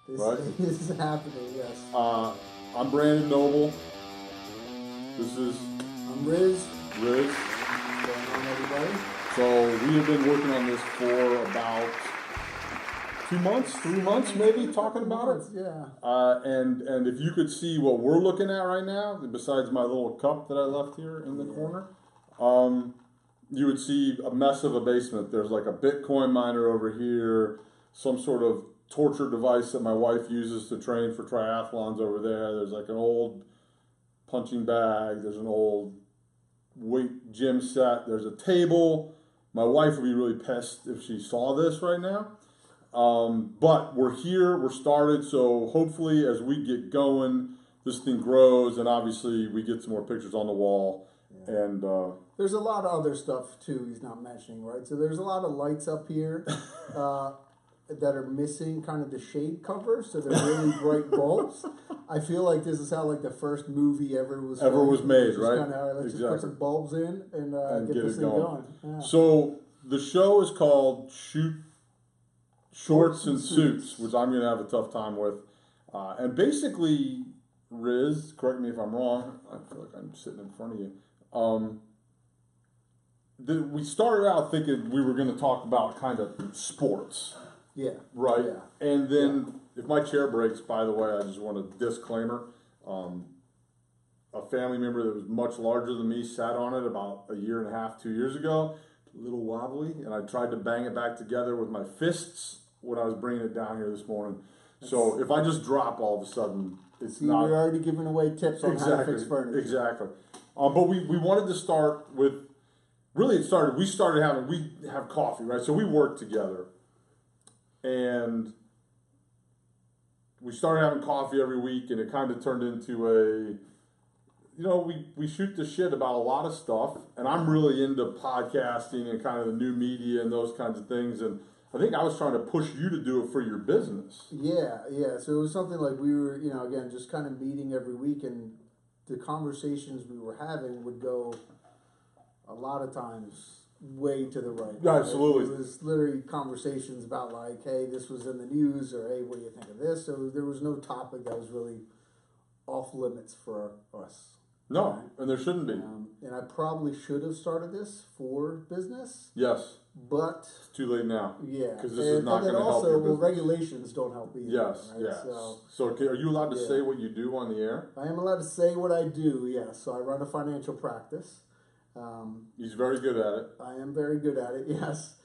right? This is happening, yes. I'm Brandon Noble. This is I'm Riz. Riz. What's going on, everybody? So we have been working on this for about 2 months, 3 months maybe, talking about it. Yeah. And if you could see what we're looking at right now, besides my little cup that I left here in the corner, you would see a mess of a basement. There's like a Bitcoin miner over here, some sort of torture device that my wife uses to train for triathlons over there. There's like an old punching bag. There's an old weight gym set. There's a table. My wife would be really pissed if she saw this right now. But we're here, we're started, so hopefully as we get going, this thing grows, and obviously we get some more pictures on the wall. Yeah. And there's a lot of other stuff too he's not mentioning, right? So there's a lot of lights up here that are missing kind of the shade cover, so they're really bright bulbs. I feel like this is how like the first movie ever was made, right? Kind of, let's just put some bulbs in and get this thing going. Yeah. So the show is called Shorts and Suits, which I'm going to have a tough time with. And basically, Riz, correct me if I'm wrong, I feel like I'm sitting in front of you. We started out thinking we were going to talk about kind of sports. Yeah. Right? Yeah. And then, if my chair breaks, by the way, I just want a disclaimer. A family member that was much larger than me sat on it about a year and a half, 2 years ago. A little wobbly, and I tried to bang it back together with my fists when I was bringing it down here this morning. So if I just drop all of a sudden, it's not. You're already giving away tips on how to fix furniture. Exactly. But we wanted to start with. Really, we have coffee, right? So we work together, and we started having coffee every week, and it kind of turned into we shoot the shit about a lot of stuff, and I'm really into podcasting and kind of the new media and those kinds of things, and I think I was trying to push you to do it for your business. Yeah. So it was something like we were, again, just kind of meeting every week, and the conversations we were having would go a lot of times way to the right. Yeah, absolutely. It was literally conversations about like, hey, this was in the news, or hey, what do you think of this? So there was no topic that was really off limits for us. No, right? And there shouldn't be. And I probably should have started this for business. Yes. But it's too late now. Yeah. Because this is not going to help your business. Regulations don't help either. Yes, right? yes. So are you allowed to say what you do on the air? I am allowed to say what I do, yes. So I run a financial practice. He's very good at it. I am very good at it, yes.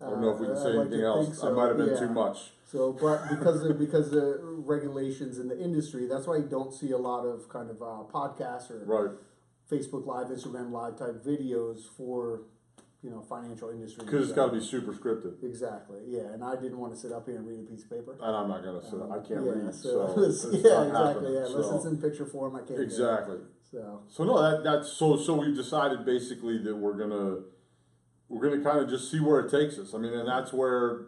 I don't know if we can say anything else. So. I might have been too much. So, but because of the regulations in the industry, that's why you don't see a lot of kind of podcasts or Facebook Live, Instagram Live type videos for financial industry. Because it's got to be super scripted. Exactly. Yeah, and I didn't want to sit up here and read a piece of paper. And I'm not going to sit. I can't read. So exactly. Yeah, unless it's in picture form, I can't. Exactly. So no, that's so we've decided basically that we're gonna kind of just see where it takes us. I mean, and that's where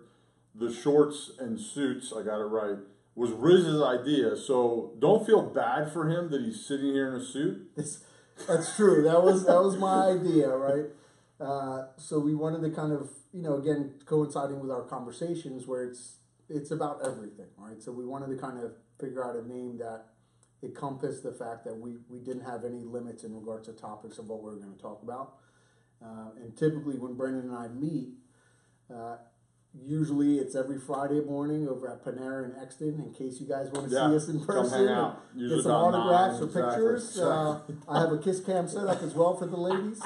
the Shorts and Suits, I got it right, was Riz's idea. So don't feel bad for him that he's sitting here in a suit. That's true. That was my idea, right? So we wanted to kind of, again, coinciding with our conversations where it's about everything, right? So we wanted to kind of figure out a name that encompassed the fact that we didn't have any limits in regards to topics of what we were going to talk about. And typically when Brendan and I meet, usually it's every Friday morning over at Panera in Exton, in case you guys want to see us in person. Come hang out. Get some autographs or pictures. Exactly. I have a kiss cam set up as well for the ladies.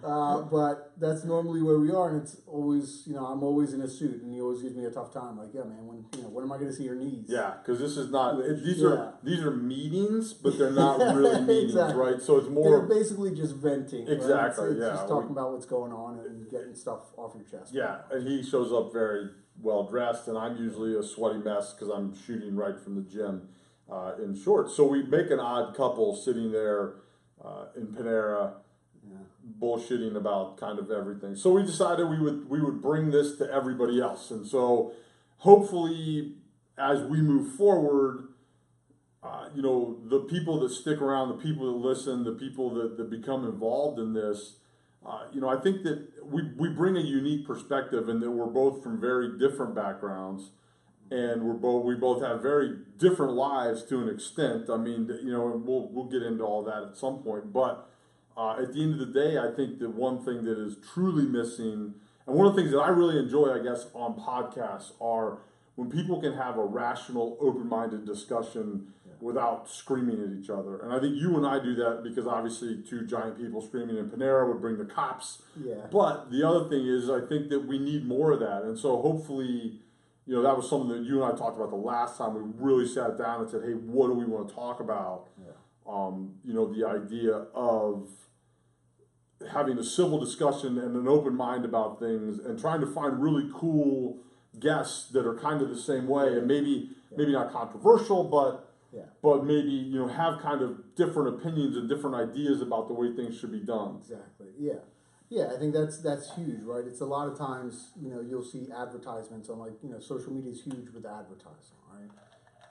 But that's normally where we are, and it's always, I'm always in a suit, and he always gives me a tough time. Like, yeah, man, when am I going to see your knees? Yeah, because this is not. These are meetings, but they're not really meetings, right? So it's more. They're basically just venting. Exactly. Right? It's just talking about what's going on and getting stuff off your chest. Yeah, and he shows up very well dressed, and I'm usually a sweaty mess because I'm shooting right from the gym in shorts. So we make an odd couple sitting there in Panera. Bullshitting about kind of everything. So we decided we would bring this to everybody else. And so hopefully as we move forward, the people that stick around, the people that listen, the people that become involved in this, I think that we bring a unique perspective and that we're both from very different backgrounds. and we both have very different lives to an extent. I mean, and we'll get into all that at some point. But at the end of the day, I think that one thing that is truly missing, and one of the things that I really enjoy, I guess, on podcasts are when people can have a rational, open-minded discussion without screaming at each other. And I think you and I do that because obviously two giant people screaming in Panera would bring the cops. Yeah. But the other thing is, I think that we need more of that. And so hopefully, that was something that you and I talked about the last time we really sat down and said, hey, what do we want to talk about? Yeah. The idea of having a civil discussion and an open mind about things and trying to find really cool guests that are kind of the same way and maybe not controversial, but maybe have kind of different opinions and different ideas about the way things should be done. Exactly. Yeah. I think that's huge, right? It's a lot of times you'll see advertisements on social media is huge with advertising, right?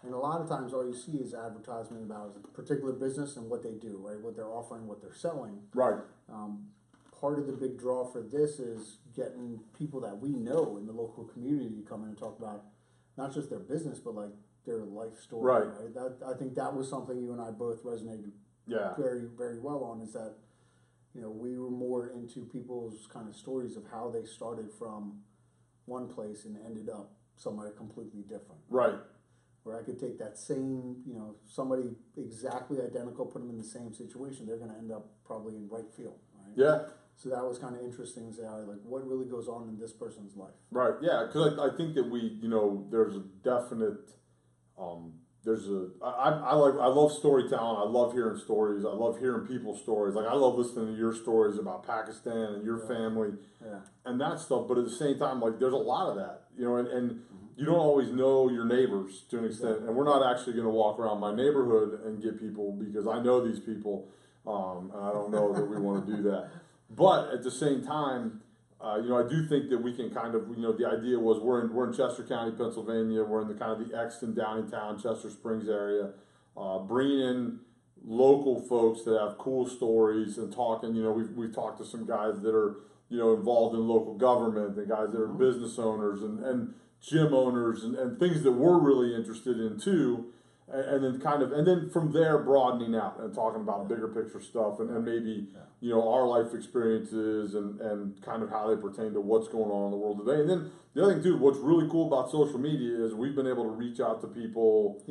And a lot of times all you see is advertisement about a particular business and what they do, right? What they're offering, what they're selling. Right. Part of the big draw for this is getting people that we know in the local community to come in and talk about not just their business, but like their life story. Right. I think that was something you and I both resonated very, very well on, is that, we were more into people's kind of stories of how they started from one place and ended up somewhere completely different. Right. Where I could take that same, somebody exactly identical, put them in the same situation, they're going to end up probably in right field. Right. Yeah. So that was kind of interesting to say, like, what really goes on in this person's life? Right. Yeah. Because I think that there's a definite, I love storytelling. I love hearing stories. I love hearing people's stories. Like I love listening to your stories about Pakistan and your family and that stuff. But at the same time, like there's a lot of that, and you don't always know your neighbors to an extent. And we're not actually going to walk around my neighborhood and get people because I know these people, and I don't know that we want to do that. But at the same time, I do think that we can kind of, the idea was we're in Chester County, Pennsylvania. We're in the kind of the Exton, Downingtown, Chester Springs area, bringing in local folks that have cool stories and talking. We've talked to some guys that are involved in local government, and guys that are business owners and gym owners and things that we're really interested in too. And then from there broadening out and talking about bigger picture stuff and maybe our life experiences and kind of how they pertain to what's going on in the world today. And then the other thing too, what's really cool about social media is we've been able to reach out to people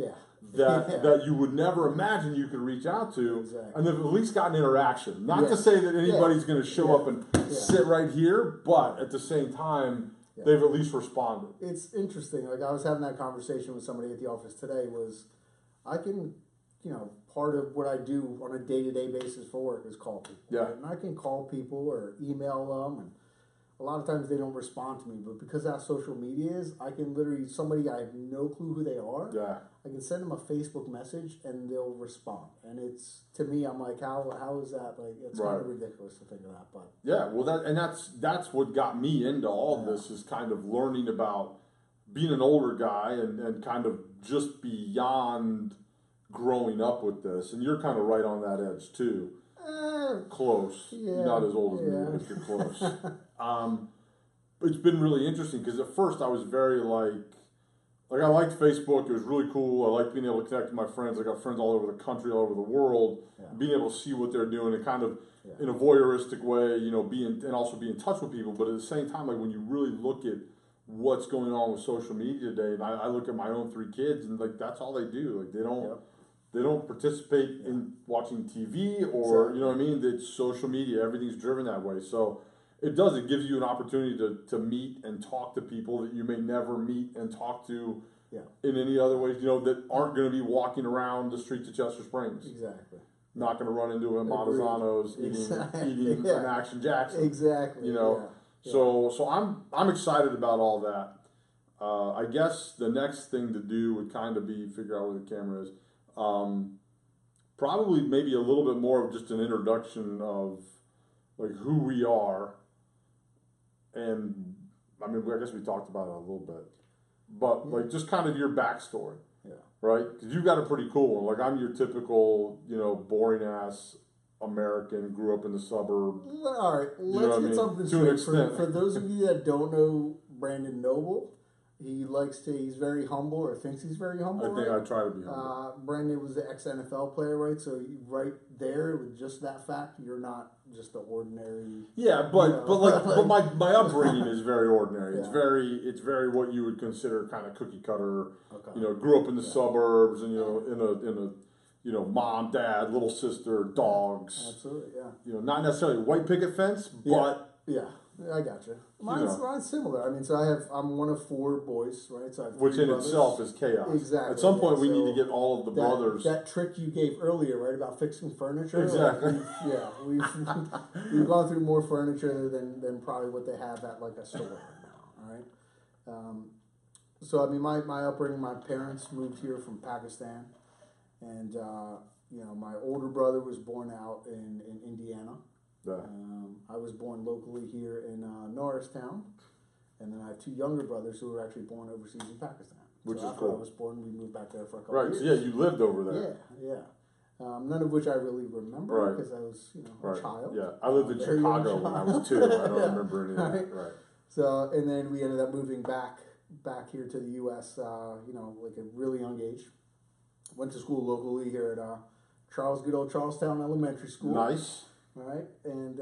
that you would never imagine you could reach out to, and they've at least gotten interaction. Not to say that anybody's going to show up and sit right here, but at the same time, they've at least responded. It's interesting. Like I was having that conversation with somebody at the office today. I can, part of what I do on a day-to-day basis for work is call people. Yeah. Right? And I can call people or email them, and a lot of times they don't respond to me. But because how social media is, I can literally, somebody I have no clue who they are. Yeah. I can send them a Facebook message and they'll respond. And it's, to me, I'm like, how is that? Like, it's kind of ridiculous to think of that. But yeah, well, that's what got me into all of this, is kind of learning about being an older guy and kind of just beyond growing up with this. And you're kind of right on that edge too. Close. Yeah, you're not as old as me, but you're close. It's been really interesting because at first I was very like I liked Facebook. It was really cool. I liked being able to connect with my friends. I got friends all over the country, all over the world. Being able to see what they're doing and kind of in a voyeuristic way, and also be in touch with people. But at the same time, like when you really look at what's going on with social media today, and I look at my own 3 kids, and like that's all they do. Like they don't participate in watching TV or you know what I mean. It's social media. Everything's driven that way. So it gives you an opportunity to meet and talk to people that you may never meet and talk to in any other ways. That aren't going to be walking around the streets of Chester Springs. Exactly. Not going to run into a Montezano's eating an Action Jackson. Exactly. So I'm excited about all that. I guess the next thing to do would kind of be figure out where the camera is. Probably maybe a little bit more of just an introduction of like who we are, and I mean I guess we talked about it a little bit, but like just kind of your backstory. Right? Because you've got a pretty cool one. Like I'm your typical, boring ass American, grew up in the suburb. All right, let's get something straight. For those of you that don't know Brandon Noble, He's very humble, or thinks he's very humble. I think right? I try to be humble. Brandon was an ex-NFL player, right? So right there, with just that fact, you're not just an ordinary. Yeah, but You know, but my upbringing is very ordinary. It's Yeah. it's very what you would consider kind of cookie cutter. Okay. You know, grew up in the Yeah. suburbs, and in a mom, dad, little sister, dogs. Absolutely, yeah. Not necessarily a white picket fence, but Yeah, I gotcha. Mine's similar. I mean, so I'm one of 4 boys, right? So I have 3 which in brothers. itself is chaos. Exactly, At some point, yeah, we need so to get all of the brothers. That trick you gave earlier, right, about fixing furniture. Exactly. We've gone through more furniture than probably what they have at like a store right now. All right. So I mean, my upbringing, my parents moved here from Pakistan, and my older brother was born out in Indiana. Yeah. I was born locally here in Norristown, and then I have 2 younger brothers who were actually born overseas in Pakistan. Which so is after cool. I was born, we moved back there for a couple Right. of So years. yeah, you lived over there. Yeah. None of which I really remember Right. because I was, a Right. child. Yeah. I lived in Very young Chicago when I child. was 2. I don't Yeah. remember any of that. Right. So, and then we ended up moving back here to the U.S. Like a really young age. Went to school locally here at good old Charlestown Elementary School. Nice. All right, and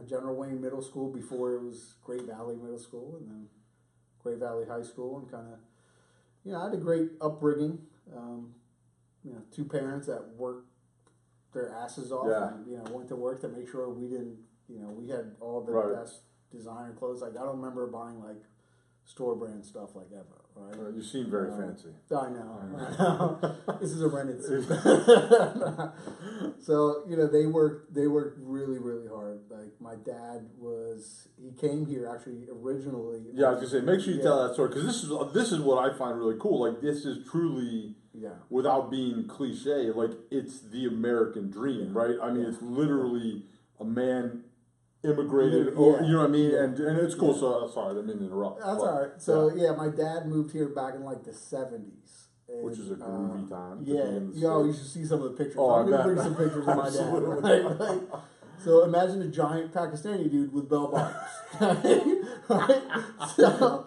General Wayne Middle School before it was Great Valley Middle School, and then Great Valley High School, and kind of, I had a great upbringing. 2 parents that worked their asses off, Yeah. and went to work to make sure we didn't, we had all the Right. best designer clothes. Like I don't remember buying like store brand stuff like ever, right? You seem very fancy. I know. This is a rented suit. So they worked really really hard. Like my dad he came here actually originally. Yeah, I was gonna say, make sure you tell that story, because this is what I find really cool. Like, this is truly, without being cliche, like, it's the American dream, right? I mean, it's literally a man immigrated, or you know what I mean, and it's cool. So sorry, I didn't mean to interrupt. That's all right. So my dad moved here back in like the 70s. Which is a groovy time. To Yeah, be in the you States. should see some of the pictures. Oh, I'm gonna I bet. bring some pictures of my dad. Right? So imagine a giant Pakistani dude with bell bottoms. Right? So,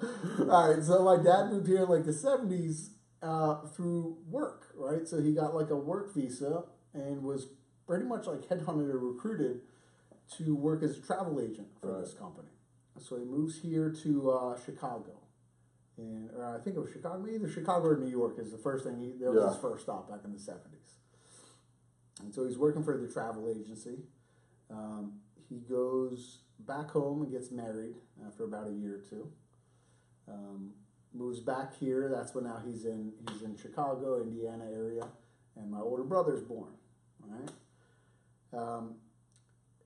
all right. So my dad moved here in like the 70s through work, right? So he got like a work visa and was pretty much like headhunted or recruited to work as a travel agent for this company. So he moves here to Chicago. Or I think it was Chicago, either Chicago or New York is the first thing. That was his first stop back in the 70s. And so he's working for the travel agency. He goes back home and gets married after about a year or 2. Moves back here. That's when now he's in Chicago, Indiana area, and my older brother's born. Right.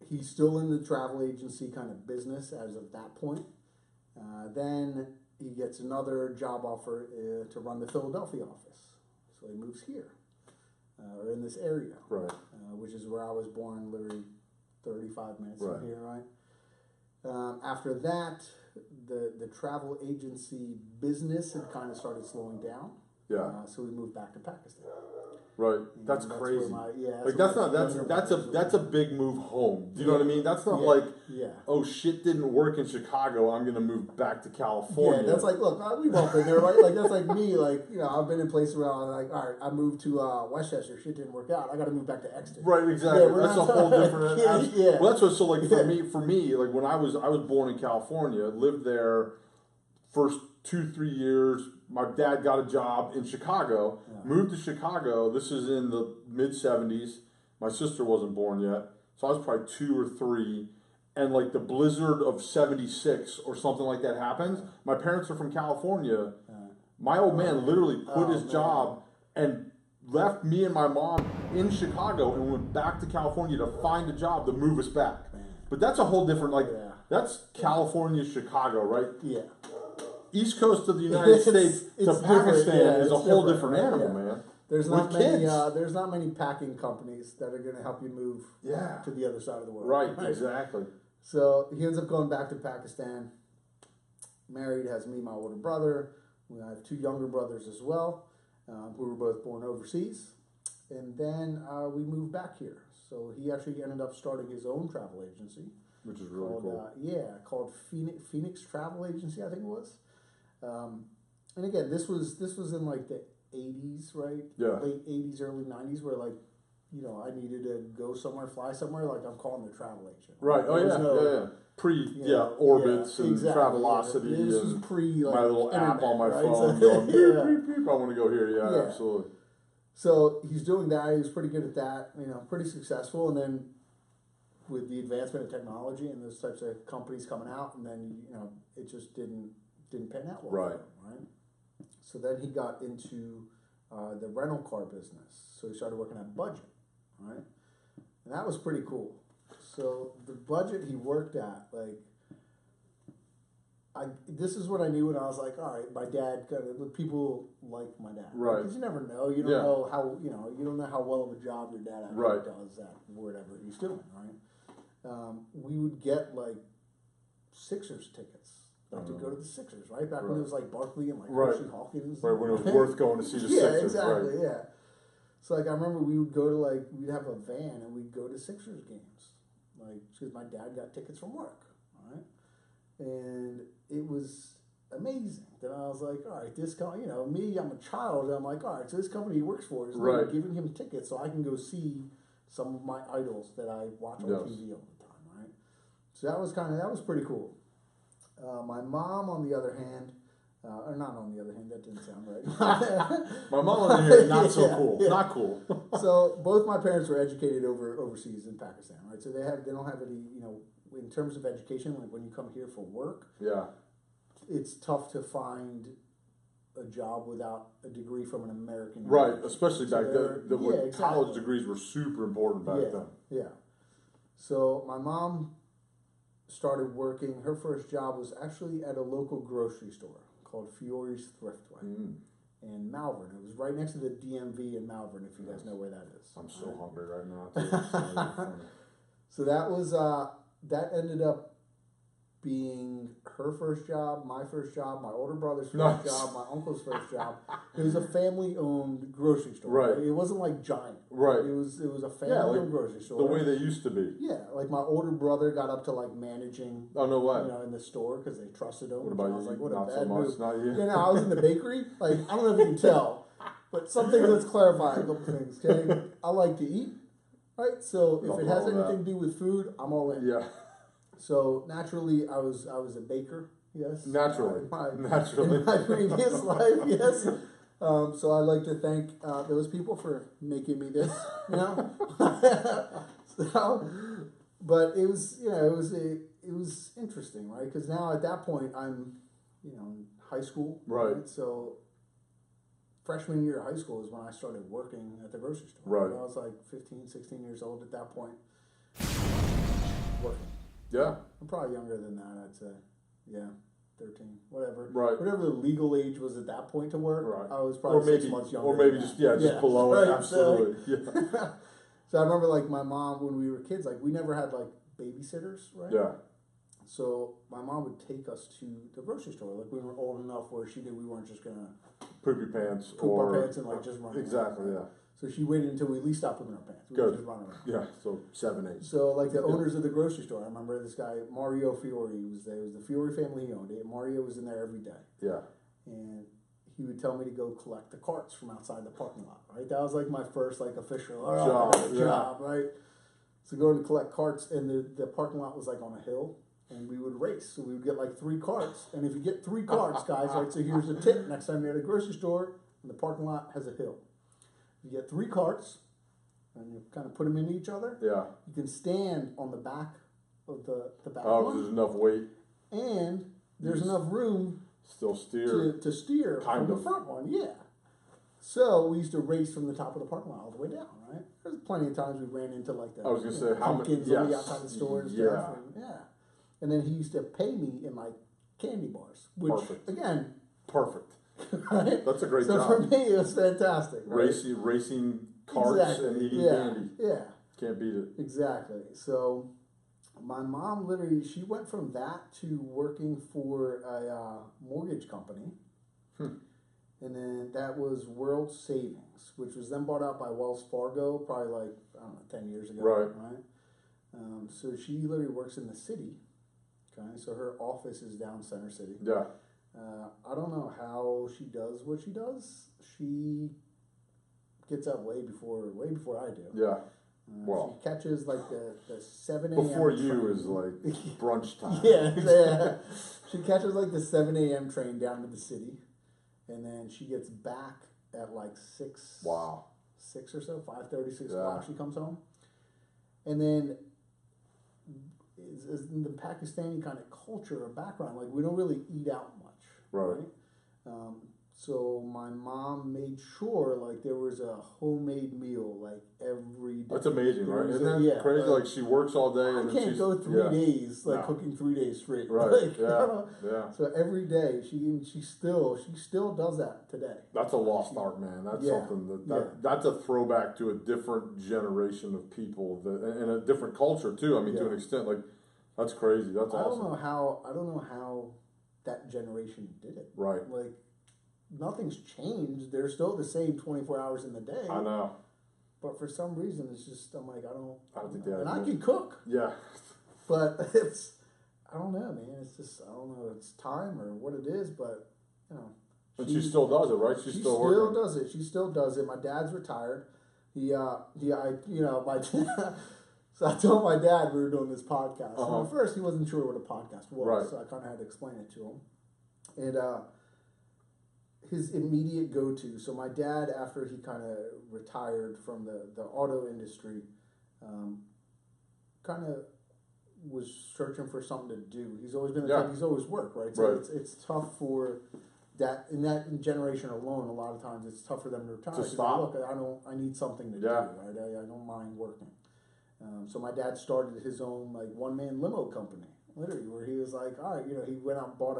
He's still in the travel agency kind of business as of that point. Then he gets another job offer to run the Philadelphia office. So he moves here, or in this area, Right. Which is where I was born, literally 35 minutes Right. from here, right? After that, the travel agency business had kind of started slowing down. Yeah. So we moved back to Pakistan. Right. And That's where crazy. that's Like, where that's a big move home. Do you know what I mean? That's not like, oh, shit didn't work in Chicago, I'm gonna move back to California. Yeah, that's like, look, we've all been there, right? Like, that's like me, like, I've been in places where I'm like, all right, I moved to Westchester, shit didn't work out, I gotta move back to Exton. Right, exactly. Yeah, That's a whole different. Yeah. Well, that's what. So, like, for me, like when I was born in California, lived there first 2-3 years. My dad got a job in Chicago, moved to Chicago. This is in the mid 70s. My sister wasn't born yet, so I was probably 2 or 3. And like the blizzard of 76 or something like that happens. My parents are from California. My old man literally quit his job and left me and my mom in Chicago and went back to California to find a job to move us back. But that's a whole different, like, that's California, Chicago, right? Yeah. East Coast of the United States to it's Pakistan different. is a It's whole different. different animal, Yeah. man. There's With not many. kids. There's not many packing companies that are going to help you move to the other side of the world. Right, exactly. So he ends up going back to Pakistan. Married, has me, my older brother. I have 2 younger brothers as well, who were both born overseas. And then we moved back here. So he actually ended up starting his own travel agency. Which is really Called cool. Phoenix Travel Agency, I think it was. and again, this was in like the '80s, right? Yeah. Late '80s, early '90s, where like, I needed to go somewhere, fly somewhere. Like I'm calling the travel agent. Right. Oh There was yeah. no- Yeah. Pre. you Yeah. know, Orbits yeah, and exactly, Travelocity yeah. This was and pre like my little app internet, on my right? phone So, going, yeah. beep, beep, beep, I want to go here. Yeah, Yeah. absolutely. So he's doing that. He was pretty good at that. Pretty successful. And then with the advancement of technology and those types of companies coming out, and then it just didn't pan out well. Right. For him, right. So then he got into the rental car business. So he started working at Budget, right, and that was pretty cool. So the Budget he worked at, like, this is what I knew when I was like, all right, my dad people like my dad, Right. Because you never know, you don't Yeah. know how you don't know how well of a job your dad actually Right. does at whatever he's doing, right? We would get like Sixers tickets, like to go to the Sixers, right? Back when Right. it was like Barkley and like Right. Hershey Hawkins, Right, when it was worth going to see the yeah, Sixers. exactly, Right. yeah. So like I remember we would go to we'd have a van and we'd go to Sixers games, like because my dad got tickets from work, right? And it was amazing. Then I was like, all right, this company, me, I'm a child, and I'm like, all right, so this company he works for is Right. giving him tickets so I can go see some of my idols that I watch on Yes. TV all the time, right? So that was pretty cool. My mom, on the other hand, or not on the other hand, that didn't sound right. My mom over here, not so Yeah, cool. yeah. Not cool. So both my parents were educated overseas in Pakistan, right? So they don't have any, in terms of education, like when you come here for work, Yeah. it's tough to find a job without a degree from an American Right, university. especially So back they're- then. yeah, exactly. College degrees were super important back Yeah, then. yeah. So my mom started working. Her first job was actually at a local grocery store called Fiore's Thriftway Mm. in Malvern. It was right next to the DMV in Malvern, if you guys know where that is. I'm so hungry right now. Too. It's not even funny. So that was that ended up being her first job, my first job, my older brother's first Nice. job, my uncle's first job. It was a family-owned grocery store. Right. It wasn't like Giant. Right. It was a family-owned grocery store. The way they used to be. Yeah, like my older brother got up to like managing, Oh, no way. in the store because they trusted him. What about I was you? like, what Not a so bad much, move. not you? I was in the bakery. Like, I don't know if you can tell, but something. Let's clarify a couple things. Okay, I like to eat. Right, so if Nothing it has wrong with anything to do with food, I'm all in. Yeah. So naturally, I was a baker. Yes. Naturally. Naturally. In my previous life, yes. So I'd like to thank those people for making me this. So, but it was it was interesting, right? Because now at that point I'm in high school. Right. So freshman year of high school is when I started working at the grocery store. Right. I was like 15, 16 years old at that point. Working. Yeah. I'm probably younger than that, I'd say. Yeah, 13, whatever. Right. Whatever the legal age was at that point to work, Right. I was probably Or maybe, 6 months younger. or maybe than just that. just below it. Right, Absolutely. Yeah. So I remember like my mom when we were kids, like we never had like babysitters, right? Yeah. So my mom would take us to the grocery store. Like we were old enough where she knew we weren't just gonna Poop your pants. poop or our pants and like just run around, Exactly. right? Yeah. So she waited until we at least stopped pooping our pants. We Good. would just run around. Yeah. So 7, 8. So, like the owners of the grocery store, I remember this guy Mario Fiore. He was there. It was the Fiore family he owned it. Mario was in there every day, Yeah. and he would tell me to go collect the carts from outside the parking lot. Right, that was like my first like official Job, yeah. job. Right. So going to collect carts, and the parking lot was like on a hill, and we would race. So we would get like 3 carts, and if you get 3 carts, guys, right. So here's a tip: next time you're at a grocery store and the parking lot has a hill, you get 3 carts. And you kind of put them into each other. Yeah. You can stand on the back of the back Oh, one, there's enough weight. and there's Yes. enough room Still steer. to steer Kind from of. the front one. Yeah. So we used to race from the top of the parking lot all the way down. Right. There's plenty of times we ran into like the I was gonna say, how many- pumpkins on the yes. outside the store and Yeah. stuff. And, yeah. And then he used to pay me in like candy bars, which Perfect. again, Perfect. right. That's a great So job. for me, it was fantastic. Right? Racing carts Exactly. and eating yeah. candy. Yeah. Can't beat it. Exactly. So my mom literally, she went from that to working for a mortgage company. Hmm. And then that was World Savings, which was then bought out by Wells Fargo probably like, I don't know, 10 years ago. Right. So she literally works in the city. Okay. So her office is down Center City. Yeah. I don't know how she does what she does. She gets up way before I do. Yeah. Well, she catches like the 7 a.m. before you train. is like brunch time. Yeah. She catches like the 7 a.m. train down to the city, and then she gets back at like 6. Wow. 6 or so, 5:30, 6 Yeah. o'clock. She comes home, and then is in the Pakistani kind of culture or background, like we don't really eat out much, Right. So my mom made sure like there was a homemade meal like every day. That's amazing, right? There was Isn't that crazy? Like she works all day and I then can't she's go 3 yeah. days like No. cooking 3 days straight. Right. Like, Yeah. Yeah. So every day she still does that today. That's a lost art, man. That's Yeah. something that's a throwback to a different generation of people and a different culture too. I mean, to an extent, like that's crazy. That's awesome. I don't know how that generation did it. Right. Like nothing's changed. They're still the same 24 hours in the day. I know. But for some reason, it's just I'm like I don't think they and have I can cook, Yeah. but it's I don't know, man. It's just I don't know. It's time or what it is, but you know. And she still does it, right? She's still working. Does it. She still does it. My dad's retired. My so I told my dad we were doing this podcast. Uh-huh. And at first, he wasn't sure what a podcast was, Right. so I kind of had to explain it to him. And his immediate go-to. So my dad, after he kind of retired from the auto industry, kind of was searching for something to do. He's always been he's always worked, right? So Right. it's tough for that in that generation alone. A lot of times it's tough for them to retire. To stop. Look, I need something to do. Yeah. Right? I don't mind working. So my dad started his own like one-man limo company, literally, where he was like, all right, he went out and bought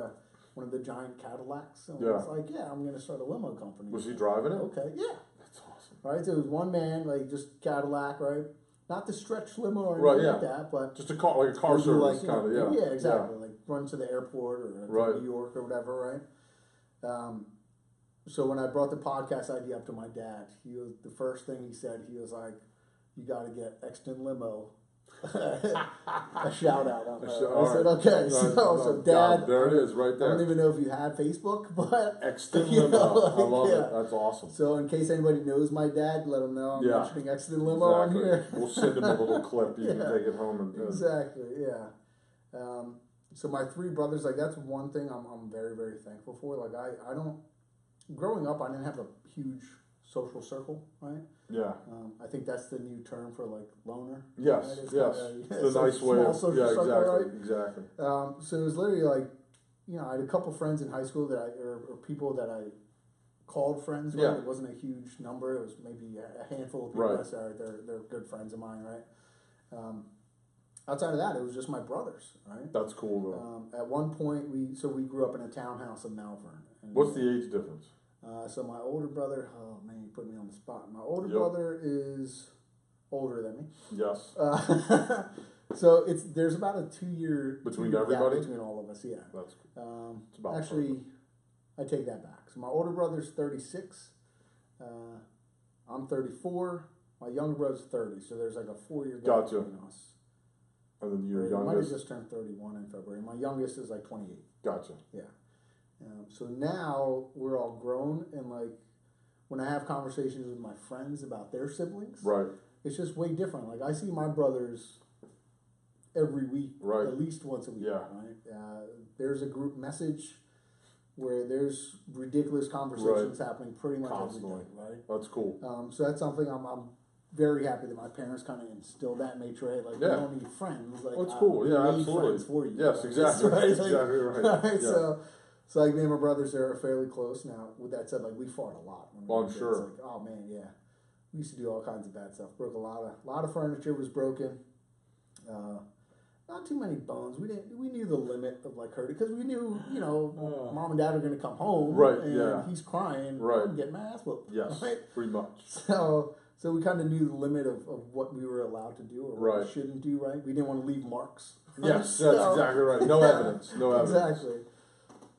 one of the giant Cadillacs, and was like, yeah, I'm going to start a limo company. Was he driving it? Okay, yeah. That's awesome. Right, so it was one man, like just Cadillac, right? Not the stretch limo or Right, anything yeah. like that, but Just a car, like a car they'll do, service, like, kind of. Yeah. Yeah, exactly. Like run to the airport or to Right. New York or whatever, right? So when I brought the podcast idea up to my dad, the first thing he said, he was like, "You got to get Exton Limo." A shout out on that. I said, okay, so Dad, there it is, right I there. don't even know if you had Facebook, but Exton you Limo. know, like, I love yeah. it. That's awesome. So in case anybody knows my dad, let him know I'm Yeah. mentioning Exton Limo on Exactly. here. We'll send him a little clip. You Yeah. can take it home and Exactly, yeah. So my 3 brothers, like that's one thing I'm very, very thankful for. Like I don't, growing up, I didn't have a huge social circle, right? yeah. I think that's the new term for like loner. Yes, right? yes. It's a nice way small of, social yeah, circle, exactly, right? exactly. So it was literally like, I had a couple friends in high school or people that I called friends. Right? Yeah. It wasn't a huge number. It was maybe a handful of people. Right. I said, all right, they're good friends of mine, right? Outside of that, it was just my brothers, right? That's cool, though. At one point, we grew up in a townhouse in Malvern. And, What's the age difference? so my older brother, oh man, you put me on the spot. My older Yep. brother is older than me. Yes. So there's about a 2-year Between gap everybody? between all of us, yeah. That's it's about Actually, I take that back. So my older brother's 36. I'm 34. My younger brother's 30. So there's like a 4-year gap Gotcha. between us. And then your He might have youngest. just turned 31 in February. My youngest is like 28. Gotcha. Yeah. So now we're all grown, and like when I have conversations with my friends about their siblings, Right. it's just way different. Like I see my brothers every week, Right. at least once a week. Yeah. Right. There's a group message where there's ridiculous conversations happening pretty much Constantly. every day. Right. That's cool. So that's something I'm very happy that my parents kind of instilled that, made sure, like, Yeah. we don't need friends. Like, Well, it's cool. we Yeah, need absolutely. friends for you. Yes, right? exactly. Right? That's exactly right. Right, Yeah. So like me and my brothers are fairly close now. With that said, like we fought a lot. When we Oh, were I'm kids. sure. Like, oh man, yeah, we used to do all kinds of bad stuff. Broke a lot of furniture was broken. Not too many bones. We knew the limit of like hurting because we knew mom and dad are going to come home. Right, And yeah. he's crying. Right. I'm getting my ass whooped. Yes. Right. Pretty much. So we kind of knew the limit of what we were allowed to do or what Right. we shouldn't do. Right. We didn't want to leave marks. Yes, So- that's exactly right. No Yeah, evidence. No evidence. Exactly.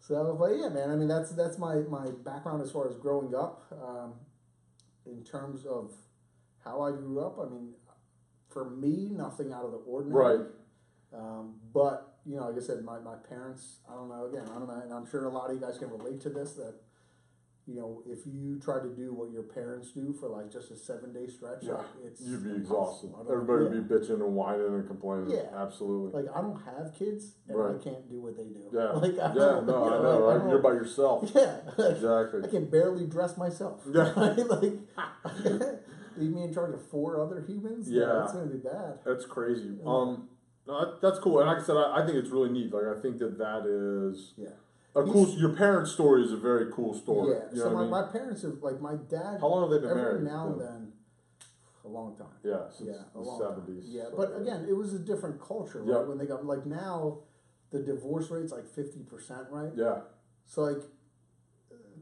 So, but yeah, man. I mean, that's my background as far as growing up. In terms of how I grew up, I mean, for me, nothing out of the ordinary. Right. But you know, like I said, my parents, I don't know, and I'm sure a lot of you guys can relate to this, that, you know, if you try to do what your parents do for like just a 7-day stretch, Yeah, like, it's you'd be impossible. exhausted. I don't- Everybody yeah. would be bitching and whining and complaining. Yeah. Absolutely. Like, I don't have kids, and Right. I can't do what they do. Yeah. Like, Yeah, I no, don't- you I know, like, I right? don't- You're by yourself. Yeah. Like, Exactly. I can barely dress myself. Yeah. Right? Like, leave me in charge of 4 other humans? Yeah. That's going to be bad. That's crazy. Yeah. No, that's cool. And like I said, I think it's really neat. Like, I think that is Yeah. a cool. Your parents' story is a very cool story. Yeah. You know So what I mean? my parents have, like, my dad, How long have they been every married? now and Yeah. then, a long time. Yeah, since Yeah, a the long time. 70s. Yeah, so, but again, it was a different culture, right? Yep. When they got, like, now, the divorce rate's like 50%, right? Yeah, So, like,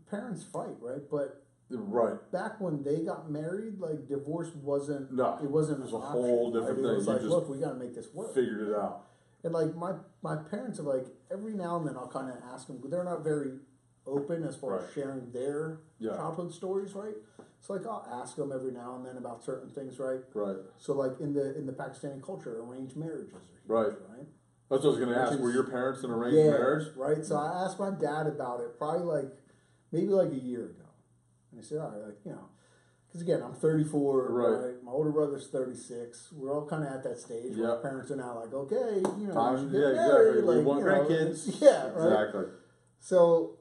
parents fight, right? But right. back when they got married, like, divorce wasn't, No, it wasn't it was an a option, whole right? different It thing. was You like, just look, we gotta make this work. figured it out. And, like, my parents are like, every now and then I'll kind of ask them, they're not very open as far as Right. sharing their Yeah. childhood stories, right? So, like, I'll ask them every now and then about certain things, right? Right. So, like, in the Pakistani culture, arranged marriages are huge, Right. right? That's what I was going to Which ask. is- Were your parents in arranged Yeah, marriage? right. So I asked my dad about it probably like maybe like a year ago, and he said, "All right, like, you know, because again, I'm 34, Right. right? My older brother's 36. We're all kind of at that stage where Yeah. our parents are now like, okay, you know, Time- we should get yeah, married, exactly. We like, want you know, grandkids. it's- Yeah, right. Exactly. So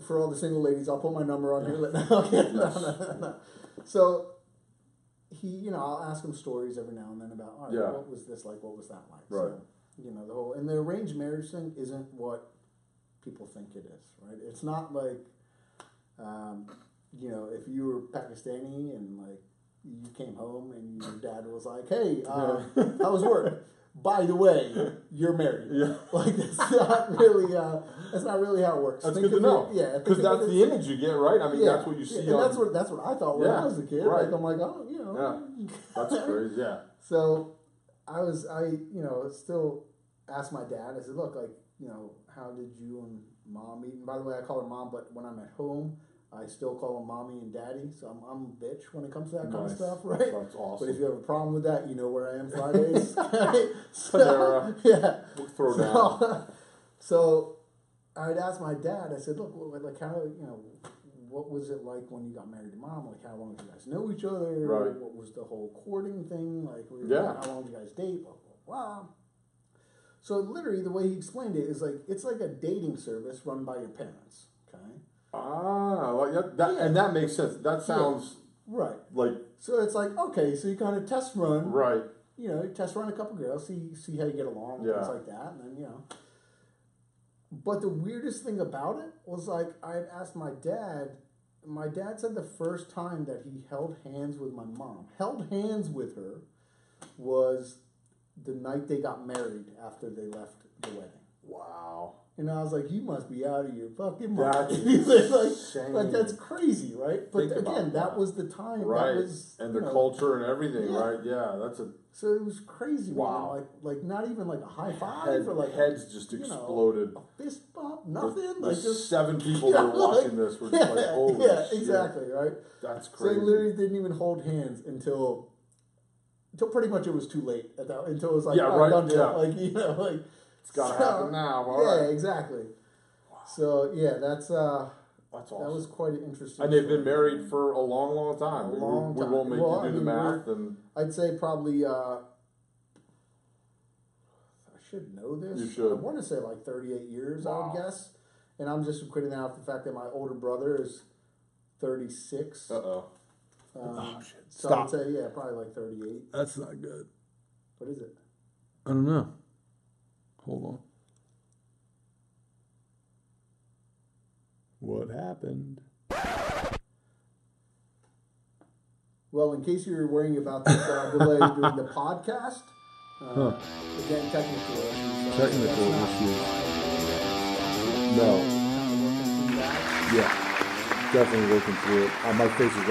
for all the single ladies, I'll put my number on here. No. So he, you know, I'll ask him stories every now and then about, all right, Yeah. what was this like? What was that like? Right. So, you know, the whole, and the arranged marriage thing isn't what people think it is, right? It's not like, you know, if you were Pakistani and like you came home and your dad was like, hey, how was work? By the way, you're married. Yeah. Like that's not really how it works. That's Think good to of know. it- yeah, Because think of that's it the as- image you get, right? I mean, yeah, that's what you see and on... that's what I thought when Yeah, I was a kid. right. Like I'm like, oh, you know. That's crazy, yeah. So I you know, still asked my dad, I said, look, like, you know, how did you and mom meet? And by the way, I call her mom, but when I'm at home, I still call them mommy and daddy. So I'm a bitch when it comes to that kind of Nice. stuff, right? That's awesome. But if you have a problem with that, you know where I am Fridays. Panera. Yeah. We'll throw down. So I'd ask my dad, I said, look, like, how, you know, what was it like when you got married to mom? Like, how long did you guys know each other? Right. What was the whole courting thing? Like, Yeah. how long did you guys date? Blah, blah, blah. So literally, the way he explained it is like, it's like a dating service run by your parents, okay? Like that Yeah. and that makes sense. That sounds Right. like... So it's like, okay, so you kind of test run. Right. You know, you test run a couple girls, see how you get along, Yeah. things like that, and then, you know. But the weirdest thing about it was like I had asked my dad said the first time that he held hands with my mom, held hands with her, was the night they got married after they left the wedding. Wow. And I was like, you must be out of your fucking mind. That's like, insane. like, that's crazy, right? But Think about again, that that. was the time. Right. That was, And you the know, culture and everything, Yeah. right? Yeah, that's a... So it was crazy, Wow. man. Like not even like a high five or like heads just you know, exploded. a fist bump, nothing. The Like just 7 people that were watching this were just like, holy yeah, shit. exactly, right. That's So they crazy. literally didn't even hold hands until pretty much it was too late at that. Until it was like, Yeah, oh, right, done deal. yeah. Like you know, like It's gotta happen now. All yeah, right. exactly. So yeah, That's awesome. that was quite an interesting. And they've been story. married for a long, long time. A long We time. won't make Well, you do I the mean, math. And I'd say probably. I should know this. You should. I want to say like 38 years, I Wow. would guess. And I'm just equating that off the fact that my older brother is 36. uh-oh. So Stop. I'd say, yeah, probably like 38. That's not good. What is it? I don't know. Hold on. What happened? Well, in case you're worrying about this delay during the podcast, again, technical issues. Technical that's issues. not- No. Kind of working through that. Yeah. Definitely working through it. My face is right